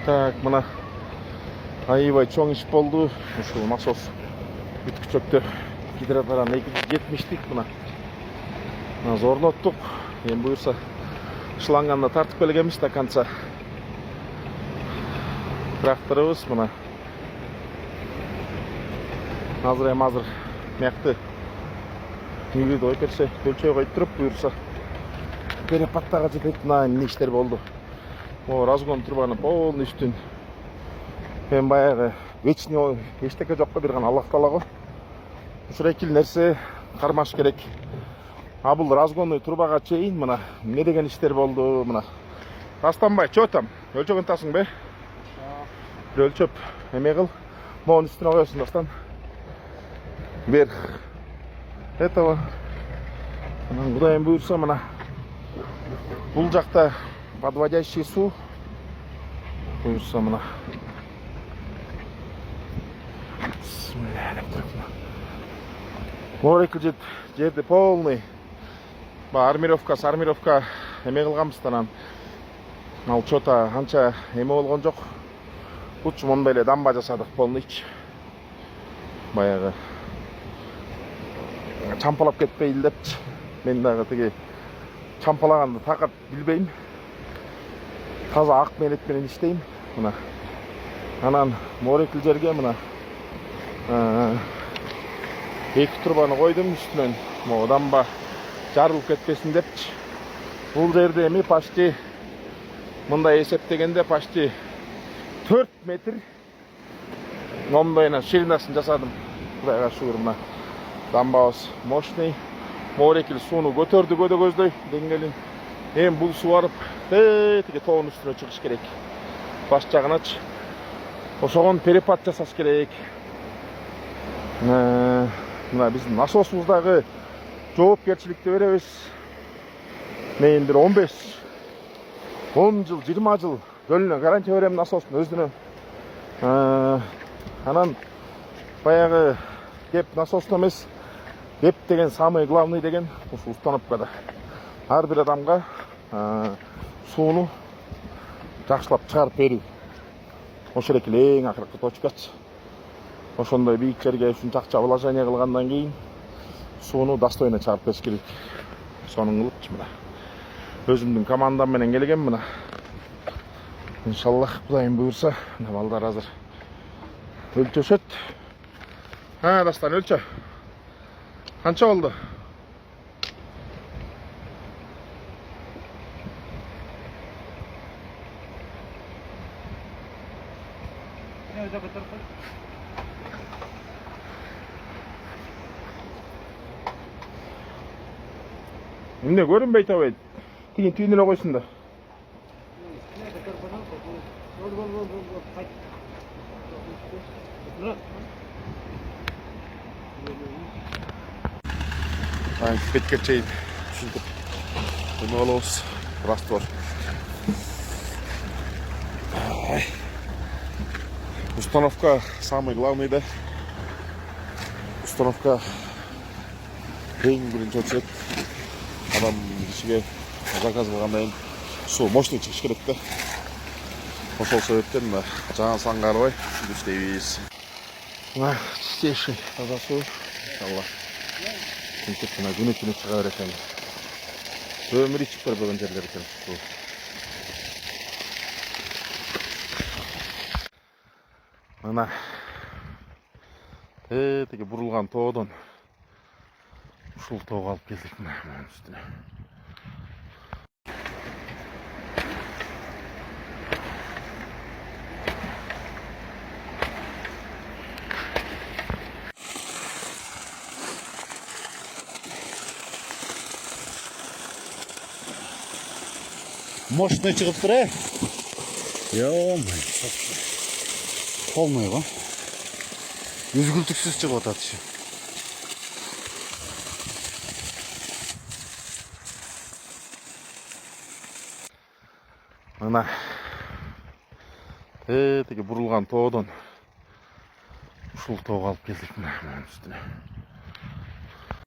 Так, мына аябай чоң иш болду. Ушул насос бүткүчөктө гидроторан 270 мына. Зорноттук. Эми буюрса шланганы тартып келгенбиз до конца. Тракторыбыз мына. Азыр мякты нүйгүдө коюп берсе, өлчөй коюп туруп буюрса перепаттага жетет эмне иштер болду. О, разгон трубаны полный үстүн. Мен баягы вечный эчтеке жокко бир гана Аллах Таала го. Ушул эки нерсе кармаш керек. А бул разгонный трубага чейин мына эмне деген иштер болду мына. Тастанбай, чо там? Өлчөгөн тасың бе? Бир өлчөп эме кыл. Монун үстүнө коесуң дастан. Бер. Этого. Анан Кудайым буйрса мына бул жакта подводящий су буюрса мына. Морекил жерди полный армировка эме кылганбыздан ал чота анча эме болгон жок. Лучше мондай эле дамба жасадык полныйчы. Баягы чампалап кетпейли депчи. Мен дагы тиги чампалаганды такат билбейм. Таза ак мелет менен иштейм. Мына. Анан морекил жерге мына эки трубаны койдум үстүнөн. Могу дамба жарылып кетпесин депчи. Бул жерде эми почти мындай эсептегенде почти 4 метр номдойна ширинасын жасадым. Кудайга шүгүр мына дамбабыз мощный. Морекил сууну көтөрдү көздөй деңгээлин. Эми бул суу барып тиги тоонун үстүнө чыгыш керек. Баш жагыначы. Ошогон перепад жасаш керек. Мына биздин насосубуздагы жоопкерчиликти беребиз. Мен бир 15 10 жыл, 20 жыл жөнүнө гарантия берем насостун өзүнө. Анан баягы кеп насостун эмес, кеп деген самый главный деген ушу установкада. Ар бир адамга сууну жакшылап чыгарып берүү. Ошол эки эң акыркы точкачы. Ошондой бийик жерге ушунча акча вложение кылгандан кийин сууну достойно чыгарып бериш керек. Сонун кылыпчы мына. Өзүмдүн командам менен келгем мына. Иншаллах Кудайым буйрса, мына балдар азыр өлчөшөт. Дастан өлчө. Канча болду? Эмне көрүнбөй табайт? Тигин түйүн эле койсун да. Кетке чейин түшүнтүп эме кылабыз. Раствор. Установка самый главный да. Установка эң биринчи очерет. Адам ишиге заказ кылгандан кийин суу мощный чыгыш керек да. Ошол себептен жаңы санга карабай иштейбиз. Мына чистейший таза суу иншаллах. Тинтип мына күнү чыга берет экен. Өмүр ичип көрбөгөн жерлер экен суу. Мына тиги бурулган тоодон ушул тоого алып келдик мына үстүнө. Мощный чыгып тур, Ё-моё. Полный го. Үзгүлтүксүз чыгып атат иши. Мына тиги бурулган тоодон ушул тоого алып келдик мына үстүнө.